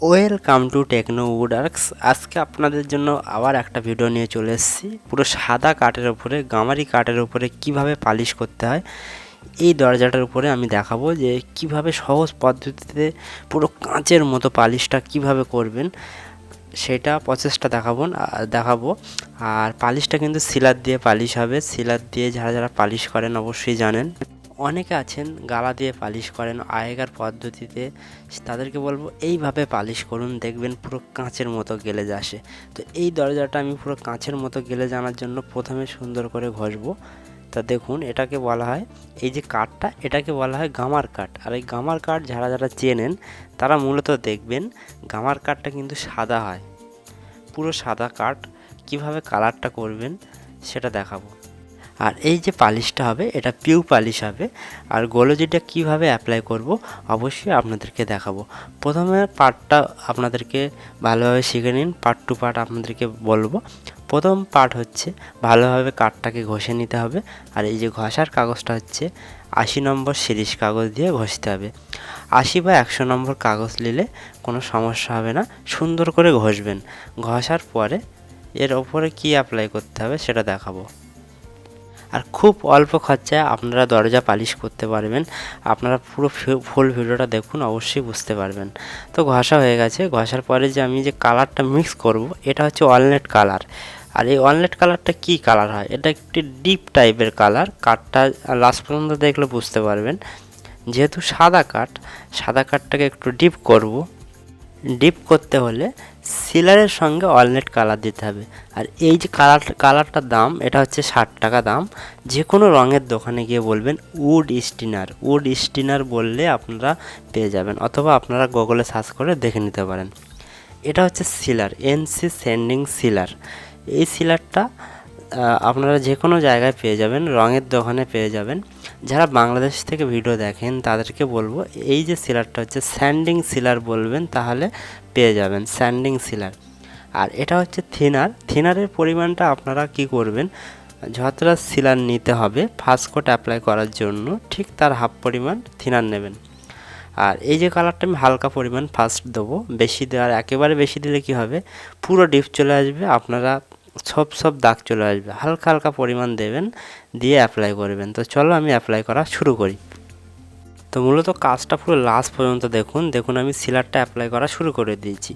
Welcome to techno উডওয়ার্কস। আজকে আপনাদের জন্য আবার একটা ভিডিও নিয়ে চলে এসেছি। পুরো সাদা কাঠের উপরে, গামারি কাঠের উপরে কিভাবে পালিশ করতে হয় এই দরজাটার উপরে আমি দেখাবো যে কিভাবে সহজ পদ্ধতিতে পুরো কাঁচের মতো পালিশটা কিভাবে করবেন, সেটা প্রসেসটা দেখাবো। আর পালিশটা কিন্তু সিলার দিয়ে পালিশ হবে। সিলার দিয়ে যারা যারা পালিশ করেন অবশ্যই জানেন। অনেকে আছেন গালা দিয়ে পালিশ করেন আগেকার পদ্ধতিতে, তাদেরকে বলবো এইভাবে পালিশ করুন, দেখবেন পুরো কাঁচের মতো গ্লেজ আসে। তো এই দরজাটা আমি পুরো কাঁচের মতো গ্লেজ আনার জন্য প্রথমে সুন্দর করে ঘষবো। তা দেখুন, এটাকে বলা হয়, এই যে কাঠটা এটাকে বলা হয় গামার কাঠ। আর এই গামার কাঠ যারা যারা চেনেন তারা মূলত দেখবেন গামার কাঠটা কিন্তু সাদা হয়, পুরো সাদা কাঠ। কিভাবে কালারটা করবেন সেটা দেখাবো। আর এই যে পালিশটা হবে এটা পিউ পালিশ হবে। আর গোলজিটা কিভাবে অ্যাপ্লাই করব অবশ্যই আপনাদেরকে দেখাবো। প্রথমে পার্টটা আপনাদেরকে ভালোভাবে শিখে নিন, পার্ট টু পার্ট আপনাদেরকে বলবো। প্রথম পার্ট হচ্ছে ভালোভাবে কাঠটাকে ঘষে নিতে হবে। আর এই যে ঘষার কাগজটা হচ্ছে 80 নম্বর সিরিজ কাগজ দিয়ে ঘষতে হবে। 80 বা 100 নম্বর কাগজ নিলে কোনো সমস্যা হবে না, সুন্দর করে ঘষবেন। ঘষার পরে এর ওপরে কি অ্যাপ্লাই করতে হবে সেটা দেখাবো। আর খুব অল্প খরচায় আপনারা দরজা পালিশ করতে পারবেন। আপনারা পুরো ফুল ভিডিওটা দেখুন, অবশ্যই বুঝতে পারবেন। তো ঘষা হয়ে গেছে। ঘষার পরে যে আমি যে কালারটা মিক্স করব এটা হচ্ছে ওয়ালনাট কালার। আর এই ওয়ালনাট কালারটা কি কালার হয়, এটা একটি ডিপ টাইপের কালার। কাঠটা লাস্ট পর্যন্ত দেখলে বুঝতে পারবেন। যেহেতু সাদা কাঠ, সাদা কাঠটাকে একটু ডিপ করব। ডিপ করতে হলে সিলারের সঙ্গে ওয়ালনাট কালার দিতে হবে। আর এই যে কালারটার দাম এটা হচ্ছে 60 টাকা দাম। যে কোনো রঙের দোকানে গিয়ে বলবেন উড স্টিনার বললে আপনারা পেয়ে যাবেন, অথবা আপনারা গুগলে সার্চ করে দেখে নিতে পারেন। এটা হচ্ছে সিলার, এনসি স্যান্ডিং সিলার। এই সিলারটা আপনারা যে কোনো জায়গায় পেয়ে যাবেন, রঙের দোকানে পেয়ে যাবেন। যারা বাংলাদেশ থেকে ভিডিও দেখেন তাদেরকে বলবো এই যে সিলারটা হচ্ছে স্যান্ডিং সিলার বলবেন, তাহলে পেয়ে যাবেন স্যান্ডিং সিলার। আর এটা হচ্ছে থিনারের পরিমাণটা আপনারা কি করবেন, যতটা সিলার নিতে হবে ফার্স্ট কোট অ্যাপ্লাই করার জন্য ঠিক তার হাফ পরিমাণ থিনার নেবেন। আর এই যে কালারটা আমি হালকা পরিমাণ ফার্স্ট দেবো, বেশি দেওয়ার একেবারে বেশি দিলে কি হবে পুরো ডিপ চলে আসবে, আপনারা সব দাগ চলে আসবে। হালকা হালকা পরিমাণ দেবেন, দিয়ে অ্যাপ্লাই করবেন। তো চলো আমি অ্যাপ্লাই করা শুরু করি। তো মূলত কাজটা পুরো লাস্ট পর্যন্ত দেখুন আমি সিলারটা অ্যাপ্লাই করা শুরু করে দিয়েছি।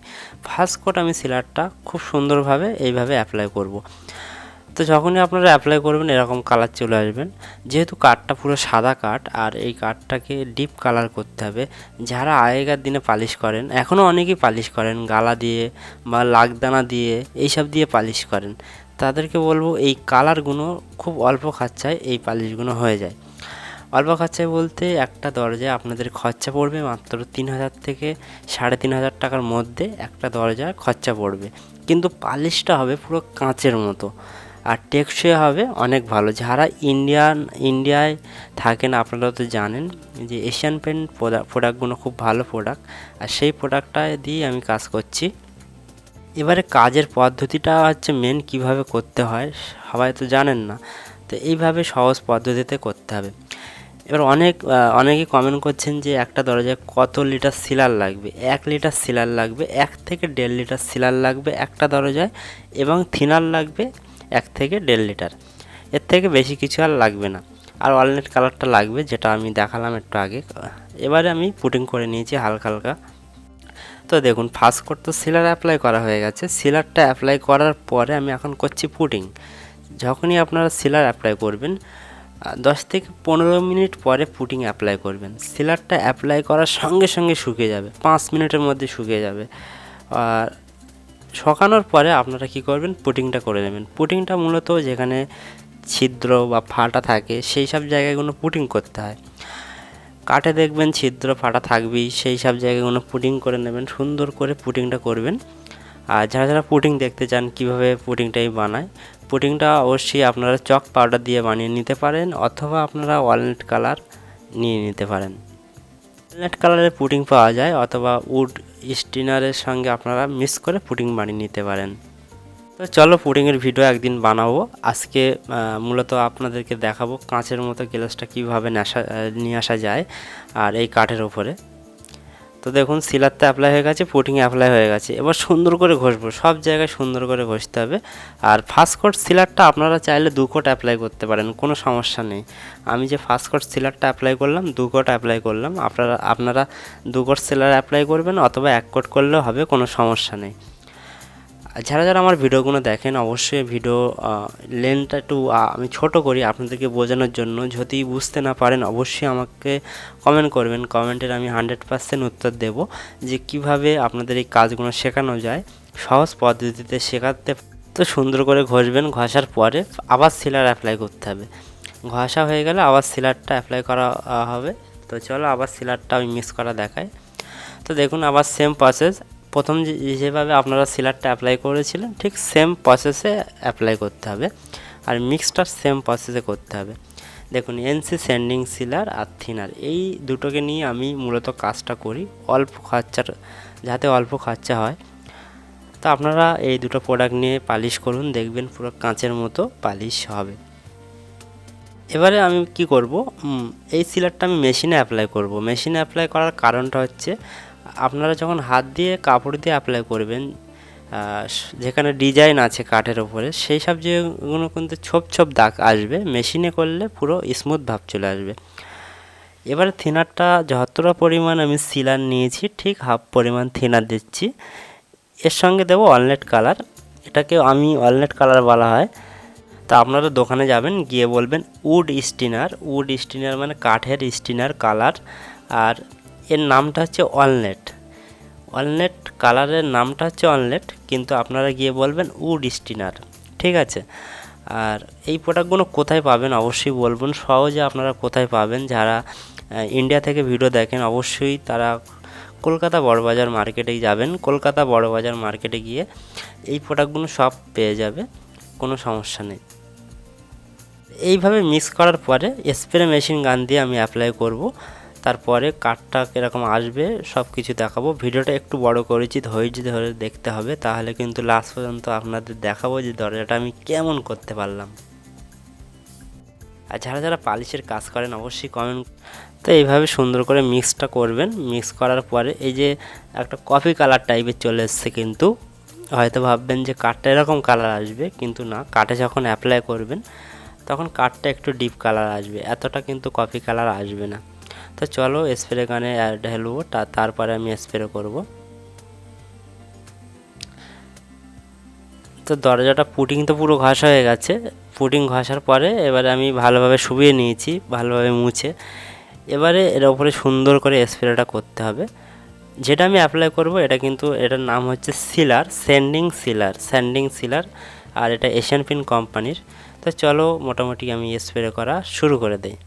ফার্স্ট কোট আমি সিলারটা খুব সুন্দরভাবে এইভাবে অ্যাপ্লাই করব। তো যখনই আপনারা অ্যাপ্লাই করবেন এরকম কালার চলে আসবেন। যেহেতু কাঠটা পুরো সাদা কাঠ, আর এই কাঠটাকে ডিপ কালার করতে হবে। যারা আগেকার দিনে পালিশ করেন, এখনও অনেকেই পালিশ করেন গালা দিয়ে বা লাগদানা দিয়ে, এইসব দিয়ে পালিশ করেন, তাদেরকে বলবো এই কালারগুলো খুব অল্প খরচায় এই পালিশগুলো হয়ে যায়। অল্প খরচায় বলতে একটা দরজায় আপনাদের খরচা পড়বে মাত্র 3000 থেকে 3500 টাকার মধ্যে একটা দরজার খরচা পড়বে। কিন্তু পালিশটা হবে পুরো কাঁচের মতো, আর টেকসই হবে অনেক ভালো। যারা ইন্ডিয়ায় থাকেন আপনারা তো জানেন যে এশিয়ান পেন্ট প্রোডাক্টগুলো খুব ভালো প্রোডাক্ট, আর সেই প্রোডাক্টটা দিয়ে আমি কাজ করছি। এবারে কাজের পদ্ধতিটা হচ্ছে মেন, কিভাবে করতে হয় সবাই তো জানেন না, তো এইভাবে সহজ পদ্ধতিতে করতে হবে। এবার অনেকেই কমেন্ট করছেন যে একটা দরজায় কত লিটার সিলার লাগবে। 1 লিটার সিলার লাগবে, 1 থেকে 1.5 লিটার সিলার লাগবে একটা দরজায়, এবং থিনার লাগবে 1 থেকে 1.5 লিটার। এর থেকে বেশি কিছু আর লাগবে না। আর ওয়ালনাট কালারটা লাগবে, যেটা আমি দেখালাম একটু আগে। এবারে আমি পুটিং করে নিয়েছি হালকা হালকা। তো দেখুন ফার্স্ট কোট তো সিলার অ্যাপ্লাই করা হয়ে গেছে। সিলারটা অ্যাপ্লাই করার পরে আমি এখন করছি পুটিং। যখনই আপনারা সিলার অ্যাপ্লাই করবেন 10 থেকে 15 মিনিট পরে পুটিং অ্যাপ্লাই করবেন। সিলারটা অ্যাপ্লাই করার সঙ্গে সঙ্গে শুকিয়ে যাবে, 5 মিনিটের মধ্যে শুকিয়ে যাবে। আর শুকানোর পরে আপনারা কি করবেন, পুটিংটা করে নেবেন। পুটিংটা মূলত যেখানে ছিদ্র বা ফাটা থাকে সেই সব জায়গাগুলো পুটিং করতে হয়। কাঠে দেখবেন ছিদ্র ফাটা থাকবেই, সেই সব জায়গাগুলো পুটিং করে নেবেন, সুন্দর করে পুটিংটা করবেন। আর যারা যারা পুটিং দেখতে চান কীভাবে পুটিংটাই বানায়, পুটিংটা অবশ্যই আপনারা চক পাউডার দিয়ে বানিয়ে নিতে পারেন, অথবা আপনারা ওয়ালনাট কালার নিয়ে নিতে পারেন। ওয়ালনাট কালারের পুটিং পাওয়া যায়, অথবা উড স্টিনারের সঙ্গে আপনারা মিক্স করে পুটিং বানিয়ে নিতে পারেন। তো চলো পুডিংয়ের ভিডিও একদিন বানাবো। আজকে মূলত আপনাদেরকে দেখাবো কাঁচের মতো গ্লাসটা কীভাবে নিয়ে আসা যায় আর এই কাঠের ওপরে। তো দেখুন সিলারটা অ্যাপ্লাই হয়ে গেছে, পুটিং অ্যাপ্লাই হয়ে গেছে। এবার সুন্দর করে ঘষবো, সব জায়গায় সুন্দর করে ঘষতে হবে। আর ফার্স্ট কোট সিলারটা আপনারা চাইলে 2 কোট অ্যাপ্লাই করতে পারেন, কোনো সমস্যা নেই। আমি যে ফার্স্ট কোট সিলারটা অ্যাপ্লাই করলাম, 2 কোট অ্যাপ্লাই করলাম। আপনারা 2 কোট সিলার অ্যাপ্লাই করবেন অথবা 1 কোট করলেও হবে, কোনো সমস্যা নেই। যারা যারা আমার ভিডিওগুলো দেখেন অবশ্যই ভিডিও লেন্থটা একটু আমি ছোট করি আপনাদেরকে বোঝানোর জন্য। যদি বুঝতে না পারেন অবশ্যই আমাকে কমেন্ট করবেন, কমেন্টের আমি 100% উত্তর দেব যে কিভাবে আপনাদের এই কাজগুলো শেখানো যায় সহজ পদ্ধতিতে শেখাতে। তো সুন্দর করে ঘষবেন, ঘষার পরে আবার সিলার অ্যাপ্লাই করতে হবে। ঘষা হয়ে গেলে আবার সিলারটা অ্যাপ্লাই করা হবে। তো চলো আবার সিলারটা আমি মিক্স করা দেখাই। তো দেখুন আবার সেম প্রসেস, প্রথম যেভাবে আপনারা সিলারটা অ্যাপ্লাই করেছিলেন ঠিক সেম প্রসেসে অ্যাপ্লাই করতে হবে। আর মিক্সটা সেম প্রসেসে করতে হবে। দেখুন এনসি স্যান্ডিং সিলার আর থিনার, এই দুটোকে নিয়ে আমি মূলত কাজটা করি, অল্প খরচার, যাতে অল্প খরচা হয়। তো আপনারা এই দুটো প্রোডাক্ট নিয়ে পালিশ করুন, দেখবেন পুরো কাঁচের মতো পালিশ হবে। এবারে আমি কি করব, এই সিলারটা আমি মেশিনে অ্যাপ্লাই করব। মেশিনে অ্যাপ্লাই করার কারণটা হচ্ছে আপনারা যখন হাত দিয়ে কাপড় দিয়ে অ্যাপ্লাই করবেন, যেখানে ডিজাইন আছে কাঠের ওপরে, সেই সব যেগুলো কিন্তু ছোপ ছোপ দাগ আসবে, মেশিনে করলে পুরো স্মুথ ভাব চলে আসবে। এবারে থিনারটা যতটা পরিমাণ আমি সিলার নিয়েছি ঠিক হাফ পরিমাণ থিনার দিচ্ছি। এর সঙ্গে দেবো ওয়ালনাট কালার, এটাকে আমি ওয়ালনাট কালার বলা হয়। তা আপনারা দোকানে যাবেন, গিয়ে বলবেন উড স্টিনার। উড স্টিনার মানে কাঠের স্টিনার কালার, আর এর নামটা হচ্ছে ওয়ালনাট। ওয়ালনাট কালারের নামটা হচ্ছে ওয়ালনাট, কিন্তু আপনারা গিয়ে বলবেন উড স্টিনার, ঠিক আছে। আর এই প্রোডাক্টগুলো কোথায় পাবেন অবশ্যই বলবেন, সহজে আপনারা কোথায় পাবেন। যারা ইন্ডিয়া থেকে ভিডিও দেখেন অবশ্যই তারা কলকাতা বড়বাজার মার্কেটেই যাবেন। কলকাতা বড়বাজার মার্কেটে গিয়ে এই প্রোডাক্টগুলো সব পেয়ে যাবে, কোনো সমস্যা নেই। এইভাবে মিক্স করার পরে স্প্রে মেশিন গান দিয়ে আমি অ্যাপ্লাই করব। তারপরে কাঠটা কীরকম আসবে সব কিছু দেখাবো। ভিডিওটা একটু বড় করেছি, ধৈর্য ধরে দেখতে হবে, তাহলে কিন্তু লাস্ট পর্যন্ত আপনাদের দেখাবো যে দরজাটা আমি কেমন করতে পারলাম। আর যারা যারা পালিশের কাজ করেন অবশ্যই কমেন্ট। তো এইভাবে সুন্দর করে মিক্সটা করবেন। মিক্স করার পরে এই যে একটা কফি কালার টাইপের চলে এসছে, কিন্তু হয়তো ভাববেন যে কাঠটা এরকম কালার আসবে, কিন্তু না, কাঠে যখন অ্যাপ্লাই করবেন তখন কাঠটা একটু ডিপ কালার আসবে, এতটা কিন্তু কফি কালার আসবে না। তো চলো স্প্রে গানে ঢেলবো, তারপরে আমি স্প্রে করব। তো দরজাটা পুটিং তো পুরো ঘষা হয়ে গেছে। পুটিং ঘষার পরে এবারে আমি ভালোভাবে শুবিয়ে নিয়েছি, ভালোভাবে মুছে। এবারে এর ওপরে সুন্দর করে স্প্রেটা করতে হবে। যেটা আমি অ্যাপ্লাই করব এটা কিন্তু, এটার নাম হচ্ছে সিলার, স্যান্ডিং সিলার, আর এটা এশিয়ান পেইন্ট কোম্পানির। তো চলো মোটামুটি আমি স্প্রে করা শুরু করে দিই।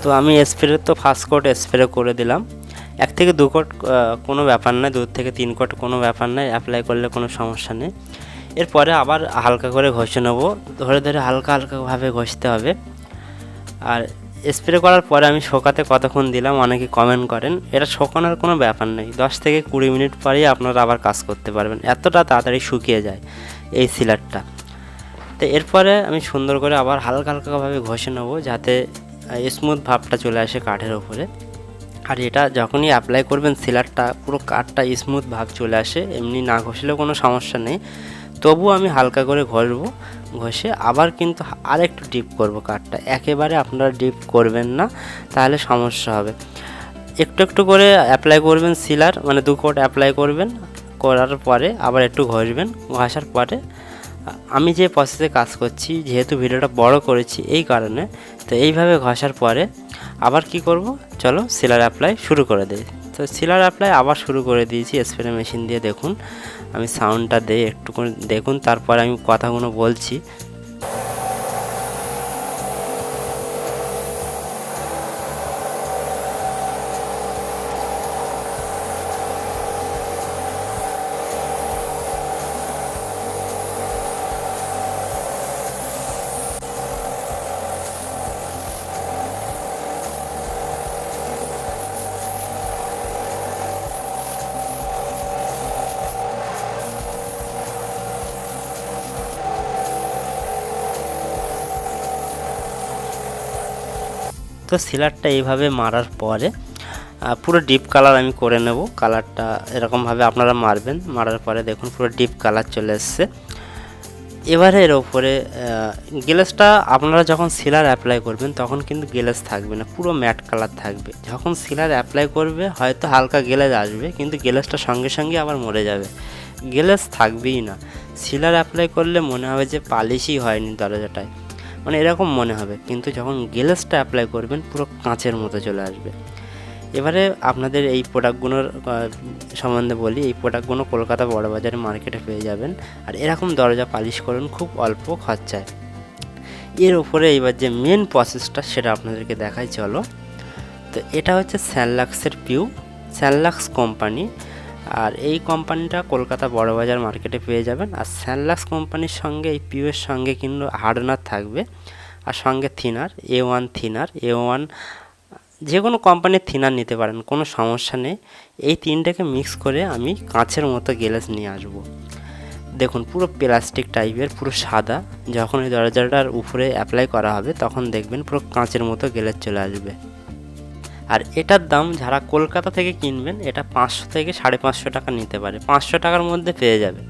তো আমি স্প্রে তো ফার্স্ট কোট স্প্রে করে দিলাম। 1 থেকে 2 কোট কোনো ব্যাপার নয়, 2 থেকে 3 কোট কোনো ব্যাপার নয়, অ্যাপ্লাই করলে কোনো সমস্যা নেই। এরপরে আবার হালকা করে ঘষে নেবো, ধরে ধরে হালকা হালকাভাবে ঘষতে হবে। আর স্প্রে করার পরে আমি শোকাতে কতক্ষণ দিলাম অনেকে কমেন্ট করেন, এটা শোকানোর কোনো ব্যাপার নেই, 10 থেকে 20 মিনিট পরেই আপনারা আবার কাজ করতে পারবেন, এতটা তাড়াতাড়ি শুকিয়ে যায় এই সিলারটা। তো এরপরে আমি সুন্দর করে আবার হালকাভাবে ঘষে নেবো, যাতে স্মুথ ভাবটা চলে আসে কাঠের ওপরে। আর এটা যখনই অ্যাপ্লাই করবেন সিলারটা, পুরো কাঠটা স্মুথ ভাব চলে আসে, এমনি না ঘষলেও কোনো সমস্যা নেই। তবুও আমি হালকা করে ঘষবো, ঘষে আবার কিন্তু আরেকটু ডিপ করব কাঠটা, একেবারে আপনারা ডিপ করবেন না, তাহলে সমস্যা হবে। একটু একটু করে অ্যাপ্লাই করবেন সিলার, মানে 2 কোট অ্যাপ্লাই করবেন, করার পরে আবার একটু ঘষবেন। ঘষার পরে আমি যে প্রসেসে কাজ করছি, যেহেতু ভিডিওটা বড় করেছি এই কারণে, তো এইভাবে ঘষার পরে আবার কি করব, চলো সিলার অ্যাপ্লাই শুরু করে দিই। তো সিলার অ্যাপ্লাই আবার শুরু করে দিয়েছি স্প্রে মেশিন দিয়ে। দেখুন আমি সাউন্ডটা দিই একটু দেখুন, তারপরে আমি কথাগুলো বলছি। তো সিলারটা এইভাবে মারার পরে পুরো ডিপ কালার আমি করে নেব। কালারটা এরকমভাবে আপনারা মারবেন, মারার পরে দেখুন পুরো ডিপ কালার চলে এসছে। এবারে এর ওপরে গ্লেজটা আপনারা যখন সিলার অ্যাপ্লাই করবেন তখন কিন্তু গ্লেজ থাকবে না, পুরো ম্যাট কালার থাকবে। যখন সিলার অ্যাপ্লাই করবে হয়তো হালকা গ্লেজ আসবে, কিন্তু গ্লেজটা সঙ্গে সঙ্গে আবার মরে যাবে, গ্লেজ থাকবেই না। সিলার অ্যাপ্লাই করলে মনে হবে যে পালিশই হয়নি দরজাটায়, মানে এরকম মনে হবে, কিন্তু যখন গ্লেজটা অ্যাপ্লাই করবেন পুরো কাঁচের মতো চলে আসবে। এবারে আপনাদের এই প্রোডাক্টগুলোর সম্বন্ধে বলি। এই প্রোডাক্টগুলো কলকাতা বড়বাজারে মার্কেটে পেয়ে যাবেন। আর এরকম দরজা পালিশ করুন খুব অল্প খরচায়। এর উপরে এবার যে মেন প্রসেসটা সেটা আপনাদেরকে দেখাই চলো। তো এটা হচ্ছে স্যানলাক্সের পিউ, স্যানলাক্স কোম্পানি। আর এই কোম্পানিটা কলকাতা বড়বাজার মার্কেটে পেয়ে যাবেন। আর স্যানলাক্স কোম্পানির সঙ্গে এই পিউয়ের সঙ্গে কিন্তু হার্ডনার থাকবে, আর সঙ্গে থিনার, A1 থিনার, A1 যে কোনো কোম্পানির থিনার নিতে পারেন, কোনো সমস্যা নেই। এই তিনটাকে মিক্স করে আমি কাঁচের মতো গ্লেজ নিয়ে আসব। দেখুন পুরো প্লাস্টিক টাইপের, পুরো সাদা। যখন এই দরজাটার উপরে অ্যাপ্লাই করা হবে তখন দেখবেন পুরো কাঁচের মতো গ্লেজ চলে আসবে। আর এটার দাম যারা কলকাতা থেকে কিনবেন এটা 500 থেকে 550 টাকা নিতে পারে, 500 টাকার মধ্যে পেয়ে যাবে।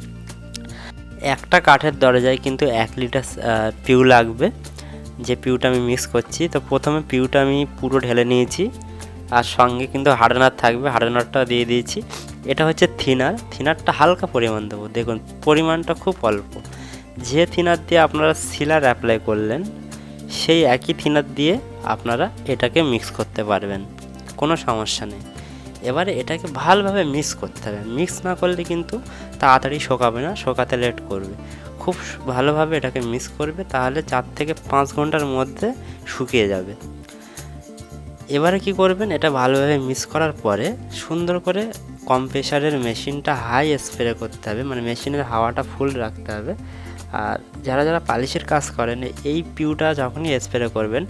একটা কাঠের দরজায় কিন্তু 1 লিটার পিউ লাগবে, যে পিউটা আমি মিক্স করছি। তো প্রথমে পিউটা আমি পুরো ঢেলে নিয়েছি, আর সঙ্গে কিন্তু হার্ডনার থাকবে, হার্ডনারটা দিয়ে দিয়েছি। এটা হচ্ছে থিনার, থিনারটা হালকা পরিমাণ দেবো, দেখুন পরিমাণটা খুব অল্প। যে থিনার দিয়ে আপনারা সিলার অ্যাপ্লাই করলেন সেই একই থিনার দিয়ে আপনারা এটাকে মিক্স করতে পারবেন, কোনো সমস্যা নেই। এবারে এটাকে ভালোভাবে মিক্স করতে হবে, মিক্স না করলে কিন্তু তাড়াতাড়ি শোকাবে না, শোকাতে লেট করবে। খুব ভালোভাবে এটাকে মিক্স করবে, তাহলে 4 থেকে 5 ঘন্টার মধ্যে শুকিয়ে যাবে। এবারে কি করবেন, এটা ভালোভাবে মিক্স করার পরে সুন্দর করে কম্প্রেসারের মেশিনটা হাই স্প্রে করতে হবে, মানে মেশিনের হাওয়াটা ফুল রাখতে হবে। আর যারা যারা পালিশের কাজ করেন এই পিউটা যখনই স্প্রে করবেন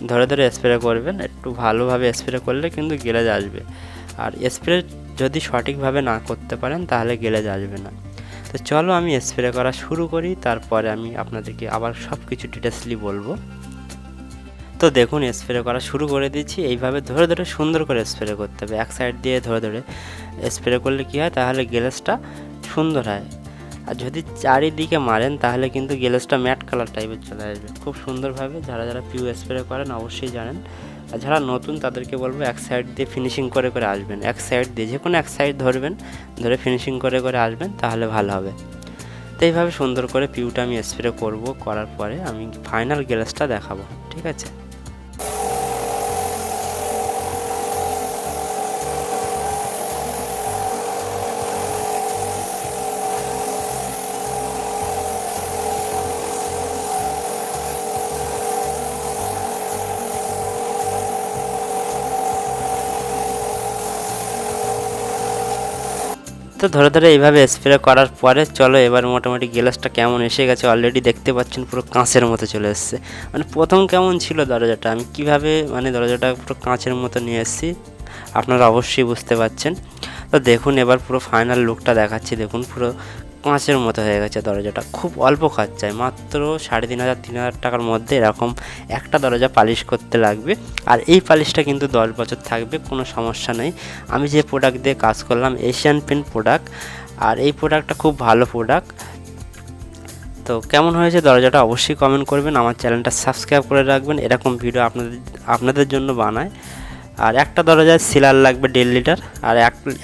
ধরে ধরে স্প্রে করবেন, একটু ভালোভাবে স্প্রে করলে কিন্তু গ্লেজ আসবে। আর স্প্রে যদি সঠিকভাবে না করতে পারেন তাহলে গ্লেজ আসবে না। তো চলো আমি স্প্রে করা শুরু করি, তারপরে আমি আপনাদেরকে আবার সব কিছু ডিটেলসলি বলবো। তো দেখুন স্প্রে করা শুরু করে দিচ্ছি। এইভাবে ধরে ধরে সুন্দর করে স্প্রে করতে হবে, এক সাইড দিয়ে ধরে ধরে স্প্রে করলে কী হয়, তাহলে গ্লেজটা সুন্দর হয়। আর যদি চারিদিকে মারেন তাহলে কিন্তু গ্লেজটা ম্যাট কালার টাইপের চলে আসবে খুব সুন্দরভাবে। যারা যারা পিউ স্প্রে করেন অবশ্যই জানেন। আর যারা নতুন তাদেরকে বলবো এক সাইড দিয়ে ফিনিশিং করে করে আসবেন, এক সাইড দিয়ে যে কোনো এক সাইড ধরবেন, ধরে ফিনিশিং করে করে আসবেন, তাহলে ভালো হবে। তো এইভাবে সুন্দর করে পিউটা আমি স্প্রে করব, করার পরে আমি ফাইনাল গ্লেজটা দেখাবো, ঠিক আছে। তো ধরে ধরে এইভাবে স্প্রে করার পরে চলো এবার মোটামুটি গ্লাসটা কেমন এসে গেছে, অলরেডি দেখতে পাচ্ছেন পুরো কাঁচের মতো চলে এসেছে। মানে প্রথম কেমন ছিল দরজাটা, আমি কিভাবে মানে দরজাটা পুরো কাঁচের মতো নিয়ে এসেছি আপনারা অবশ্যই বুঝতে পারছেন। তো দেখুন এবার পুরো ফাইনাল লুকটা দেখাচ্ছি। দেখুন পুরো কাঁচের মতো হয়ে গেছে দরজাটা, খুব অল্প খরচায় মাত্র 3,500 টাকার মধ্যে এরকম একটা দরজা পালিশ করতে লাগবে। আর এই পালিশটা কিন্তু 10 বছর থাকবে, কোনো সমস্যা নেই। আমি যে প্রোডাক্ট দিয়ে কাজ করলাম এশিয়ান পেন্ট প্রোডাক্ট, আর এই প্রোডাক্টটা খুব ভালো প্রোডাক্ট। তো কেমন হয়েছে দরজাটা অবশ্যই কমেন্ট করবেন, আমার চ্যানেলটা সাবস্ক্রাইব করে রাখবেন, এরকম ভিডিও আপনাদের জন্য বানায়। আর একটা দরজায় সিলার লাগবে 1.5 লিটার, আর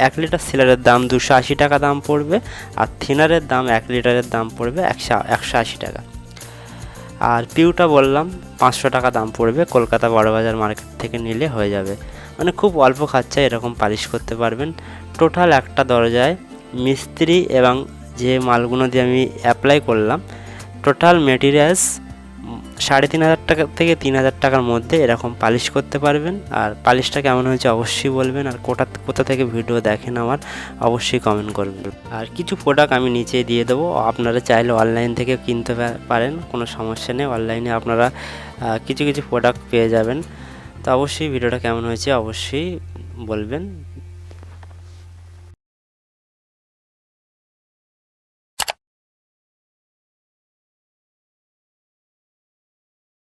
1 লিটার সিলারের দাম 280 টাকা দাম পড়বে। আর থিনারের দাম 1 লিটারের দাম পড়বে 180 টাকা। আর পিউটা বললাম 500 টাকা দাম পড়বে, কলকাতা বড়বাজার মার্কেট থেকে নিলে হয়ে যাবে। মানে খুব অল্প খরচায় এরকম পালিশ করতে পারবেন। টোটাল একটা দরজায় মিস্ত্রি এবং যে মালগুলো দিয়ে আমি অ্যাপ্লাই করলাম টোটাল মেটেরিয়ালস 3,500 টাকা থেকে 3,000 টাকার মধ্যে এরকম পালিশ করতে পারবেন। আর পালিশটা কেমন হয়েছে অবশ্যই বলবেন, আর কোথা থেকে ভিডিও দেখেন আমার অবশ্যই কমেন্ট করবেন। আর কিছু প্রোডাক্ট আমি নিচে দিয়ে দেবো, আপনারা চাইলে অনলাইন থেকে কিনতে পারেন, কোনো সমস্যা নেই। অনলাইনে আপনারা কিছু প্রোডাক্ট পেয়ে যাবেন। তো অবশ্যই ভিডিওটা কেমন হয়েছে অবশ্যই বলবেন।